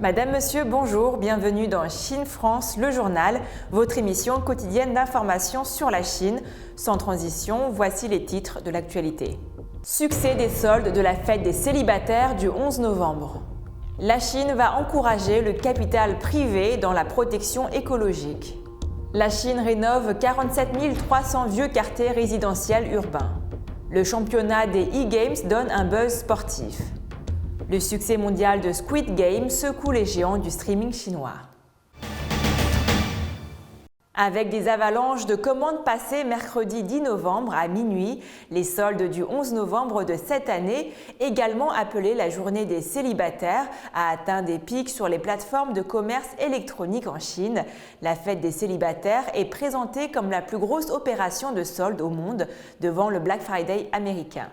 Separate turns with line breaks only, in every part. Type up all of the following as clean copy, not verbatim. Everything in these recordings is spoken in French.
Madame, Monsieur, bonjour, bienvenue dans Chine France, le journal, votre émission quotidienne d'information sur la Chine. Sans transition, voici les titres de l'actualité. Succès des soldes de la fête des célibataires du 11 novembre. La Chine va encourager le capital privé dans la protection écologique. La Chine rénove 47 300 vieux quartiers résidentiels urbains. Le championnat des e-games donne un buzz sportif. Le succès mondial de Squid Game secoue les géants du streaming chinois. Avec des avalanches de commandes passées mercredi 10 novembre à minuit, les soldes du 11 novembre de cette année, également appelée la journée des célibataires, a atteint des pics sur les plateformes de commerce électronique en Chine. La fête des célibataires est présentée comme la plus grosse opération de soldes au monde devant le Black Friday américain.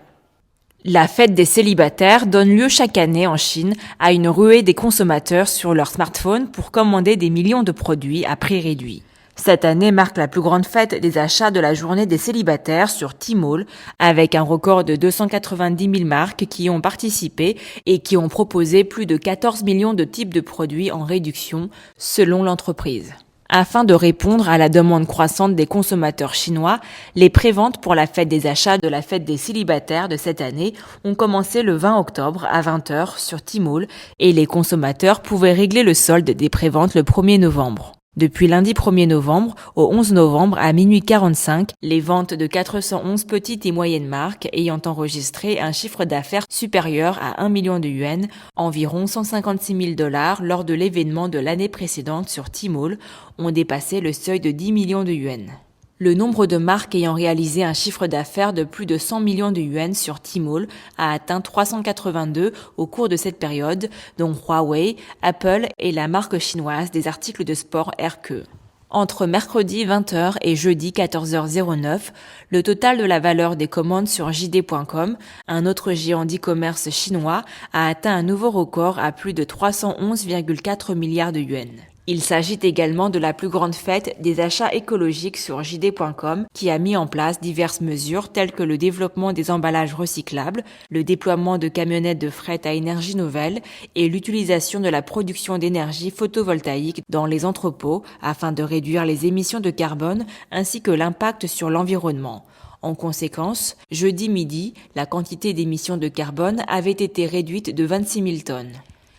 La fête des célibataires donne lieu chaque année en Chine à une ruée des consommateurs sur leur smartphone pour commander des millions de produits à prix réduit. Cette année marque la plus grande fête des achats de la journée des célibataires sur Tmall, avec un record de 290 000 marques qui y ont participé et qui ont proposé plus de 14 millions de types de produits en réduction, selon l'entreprise. Afin de répondre à la demande croissante des consommateurs chinois, les préventes pour la fête des achats de la fête des célibataires de cette année ont commencé le 20 octobre à 20h sur Tmall et les consommateurs pouvaient régler le solde des préventes le 1er novembre. Depuis lundi 1er novembre au 11 novembre à minuit 45, les ventes de 411 petites et moyennes marques ayant enregistré un chiffre d'affaires supérieur à 1 million de yuans, environ 156 000 $ lors de l'événement de l'année précédente sur Tmall, ont dépassé le seuil de 10 millions de yuans. Le nombre de marques ayant réalisé un chiffre d'affaires de plus de 100 millions de yuans sur Tmall a atteint 382 au cours de cette période, dont Huawei, Apple et la marque chinoise des articles de sport RQ. Entre mercredi 20h et jeudi 14h09, le total de la valeur des commandes sur JD.com, un autre géant d'e-commerce chinois, a atteint un nouveau record à plus de 311,4 milliards de yuans. Il s'agit également de la plus grande fête des achats écologiques sur JD.com qui a mis en place diverses mesures telles que le développement des emballages recyclables, le déploiement de camionnettes de fret à énergie nouvelle et l'utilisation de la production d'énergie photovoltaïque dans les entrepôts afin de réduire les émissions de carbone ainsi que l'impact sur l'environnement. En conséquence, jeudi midi, la quantité d'émissions de carbone avait été réduite de 26 000 tonnes.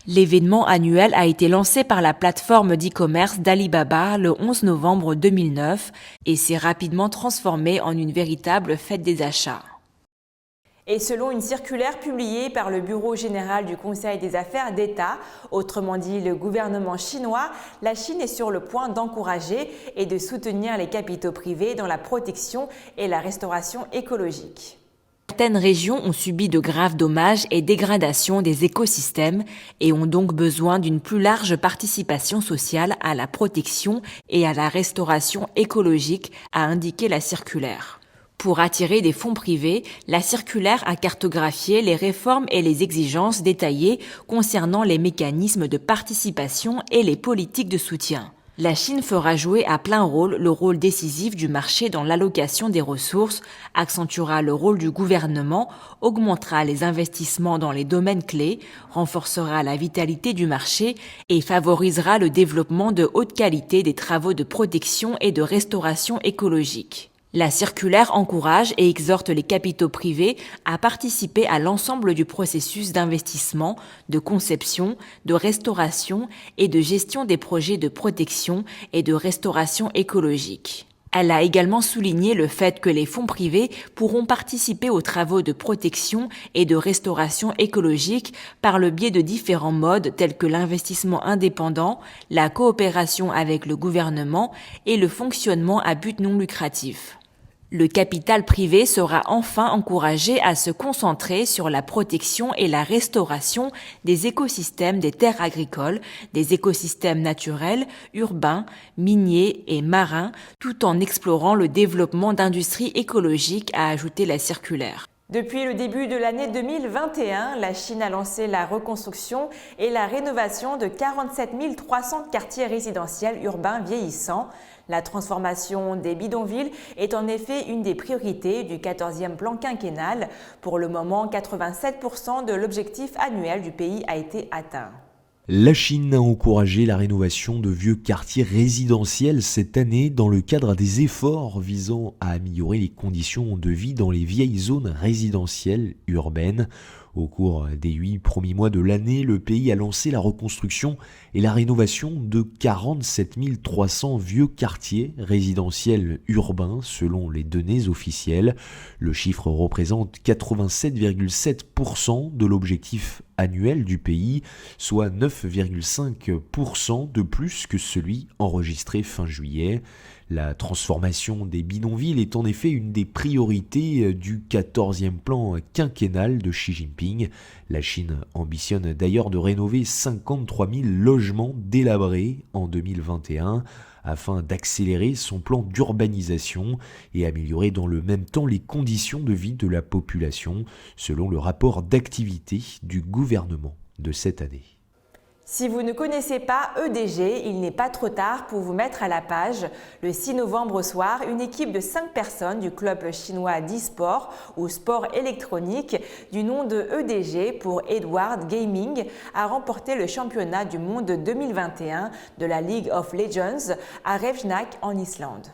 L'événement annuel a été lancé par la plateforme d'e-commerce d'Alibaba le 11 novembre 2009 et s'est rapidement transformé en une véritable fête des achats.
Et selon une circulaire publiée par le Bureau général du Conseil des affaires d'État, autrement dit le gouvernement chinois, la Chine est sur le point d'encourager et de soutenir les capitaux privés dans la protection et la restauration écologique.
Certaines régions ont subi de graves dommages et dégradations des écosystèmes et ont donc besoin d'une plus large participation sociale à la protection et à la restauration écologique, a indiqué la circulaire. Pour attirer des fonds privés, la circulaire a cartographié les réformes et les exigences détaillées concernant les mécanismes de participation et les politiques de soutien. La Chine fera jouer à plein rôle le rôle décisif du marché dans l'allocation des ressources, accentuera le rôle du gouvernement, augmentera les investissements dans les domaines clés, renforcera la vitalité du marché et favorisera le développement de haute qualité des travaux de protection et de restauration écologique. La circulaire encourage et exhorte les capitaux privés à participer à l'ensemble du processus d'investissement, de conception, de restauration et de gestion des projets de protection et de restauration écologique. Elle a également souligné le fait que les fonds privés pourront participer aux travaux de protection et de restauration écologique par le biais de différents modes tels que l'investissement indépendant, la coopération avec le gouvernement et le fonctionnement à but non lucratif. Le capital privé sera enfin encouragé à se concentrer sur la protection et la restauration des écosystèmes des terres agricoles, des écosystèmes naturels, urbains, miniers et marins, tout en explorant le développement d'industries écologiques, a ajouté la circulaire.
Depuis le début de l'année 2021, la Chine a lancé la reconstruction et la rénovation de 47 300 quartiers résidentiels urbains vieillissants. La transformation des bidonvilles est en effet une des priorités du 14e plan quinquennal. Pour le moment, 87% de l'objectif annuel du pays a été atteint.
La Chine a encouragé la rénovation de vieux quartiers résidentiels cette année dans le cadre des efforts visant à améliorer les conditions de vie dans les vieilles zones résidentielles urbaines. Au cours des 8 premiers mois de l'année, le pays a lancé la reconstruction et la rénovation de 47 300 vieux quartiers résidentiels urbains selon les données officielles. Le chiffre représente 87,7% de l'objectif annuel du pays, soit 9,5% de plus que celui enregistré fin juillet. La transformation des bidonvilles est en effet une des priorités du 14e plan quinquennal de Xi Jinping. La Chine ambitionne d'ailleurs de rénover 53 000 logements délabrés en 2021 afin d'accélérer son plan d'urbanisation et améliorer dans le même temps les conditions de vie de la population, selon le rapport d'activité du gouvernement de cette année.
Si vous ne connaissez pas EDG, il n'est pas trop tard pour vous mettre à la page. Le 6 novembre au soir, une équipe de 5 personnes du club chinois d'e-sport ou sport électronique du nom de EDG pour Edward Gaming a remporté le championnat du monde 2021 de la League of Legends à Reykjavik en Islande.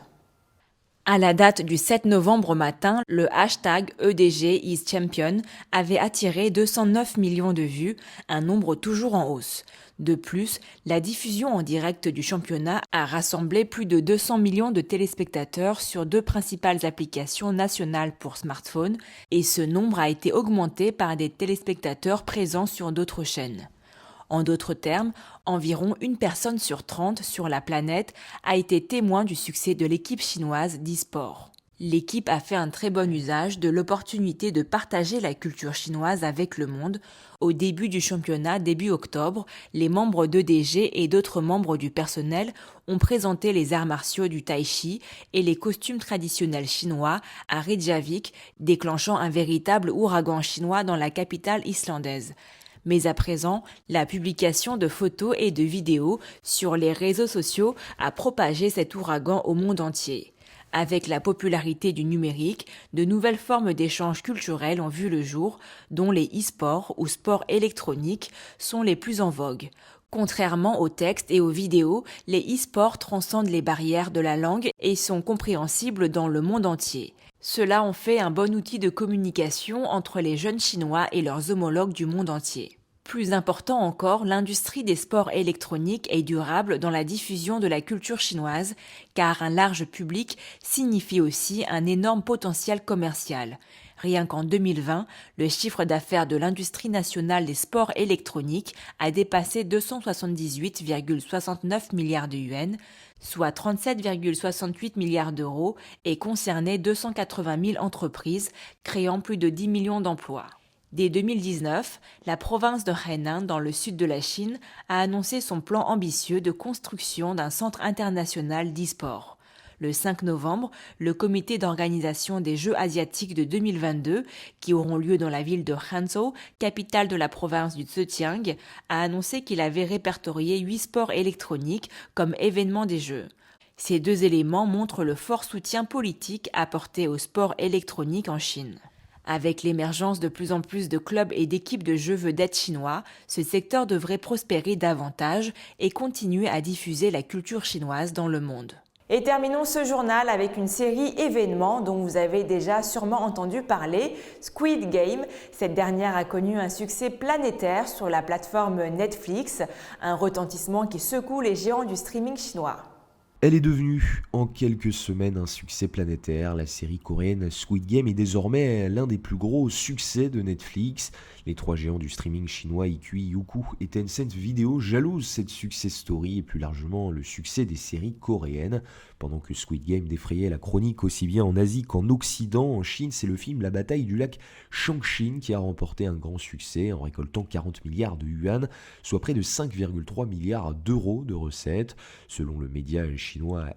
À la date du 7 novembre au matin, le hashtag EDG is Champion avait attiré 209 millions de vues, un nombre toujours en hausse. De plus, la diffusion en direct du championnat a rassemblé plus de 200 millions de téléspectateurs sur 2 principales applications nationales pour smartphones et ce nombre a été augmenté par des téléspectateurs présents sur d'autres chaînes. En d'autres termes, environ 1 personne sur 30 sur la planète a été témoin du succès de l'équipe chinoise d'e-sport. L'équipe a fait un très bon usage de l'opportunité de partager la culture chinoise avec le monde. Au début du championnat, début octobre, les membres d'EDG et d'autres membres du personnel ont présenté les arts martiaux du tai chi et les costumes traditionnels chinois à Reykjavik, déclenchant un véritable ouragan chinois dans la capitale islandaise. Mais à présent, la publication de photos et de vidéos sur les réseaux sociaux a propagé cet ouragan au monde entier. Avec la popularité du numérique, de nouvelles formes d'échanges culturels ont vu le jour, dont les e-sports ou sports électroniques sont les plus en vogue. Contrairement aux textes et aux vidéos, les e-sports transcendent les barrières de la langue et sont compréhensibles dans le monde entier. Cela en fait un bon outil de communication entre les jeunes Chinois et leurs homologues du monde entier. Plus important encore, l'industrie des sports électroniques est durable dans la diffusion de la culture chinoise, car un large public signifie aussi un énorme potentiel commercial. Rien qu'en 2020, le chiffre d'affaires de l'industrie nationale des sports électroniques a dépassé 278,69 milliards de yuans, soit 37,68 milliards d'euros, et concernait 280 000 entreprises, créant plus de 10 millions d'emplois. Dès 2019, la province de Henan, dans le sud de la Chine, a annoncé son plan ambitieux de construction d'un centre international d'e-sport. Le 5 novembre, le comité d'organisation des Jeux asiatiques de 2022, qui auront lieu dans la ville de Hangzhou, capitale de la province du Zhejiang, a annoncé qu'il avait répertorié 8 sports électroniques comme événements des Jeux. Ces 2 éléments montrent le fort soutien politique apporté au sport électronique en Chine. Avec l'émergence de plus en plus de clubs et d'équipes de jeux vedettes chinois, ce secteur devrait prospérer davantage et continuer à diffuser la culture chinoise dans le monde.
Et terminons ce journal avec une série événements dont vous avez déjà sûrement entendu parler, Squid Game. Cette dernière a connu un succès planétaire sur la plateforme Netflix, un retentissement qui secoue les géants du streaming chinois.
Elle est devenue en quelques semaines un succès planétaire. La série coréenne Squid Game est désormais l'un des plus gros succès de Netflix. Les 3 géants du streaming chinois Iqui, Youku et Tencent Video jalousent cette success story et plus largement le succès des séries coréennes. Pendant que Squid Game défrayait la chronique aussi bien en Asie qu'en Occident, en Chine, c'est le film La bataille du lac Changqing qui a remporté un grand succès en récoltant 40 milliards de yuan, soit près de 5,3 milliards d'euros de recettes. Selon le média chinois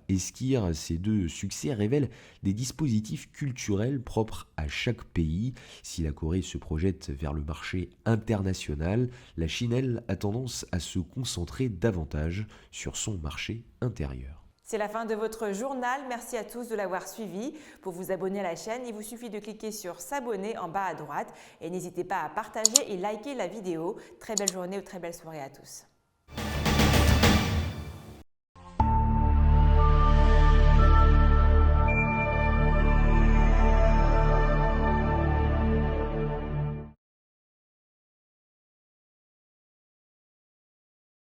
Esquire, ces 2 succès révèlent des dispositifs culturels propres à chaque pays. Si la Corée se projette vers le marché international, la Chine, elle, a tendance à se concentrer davantage sur son marché intérieur.
C'est la fin de votre journal. Merci à tous de l'avoir suivi. Pour vous abonner à la chaîne, il vous suffit de cliquer sur s'abonner en bas à droite et n'hésitez pas à partager et liker la vidéo. Très belle journée ou très belle soirée à tous.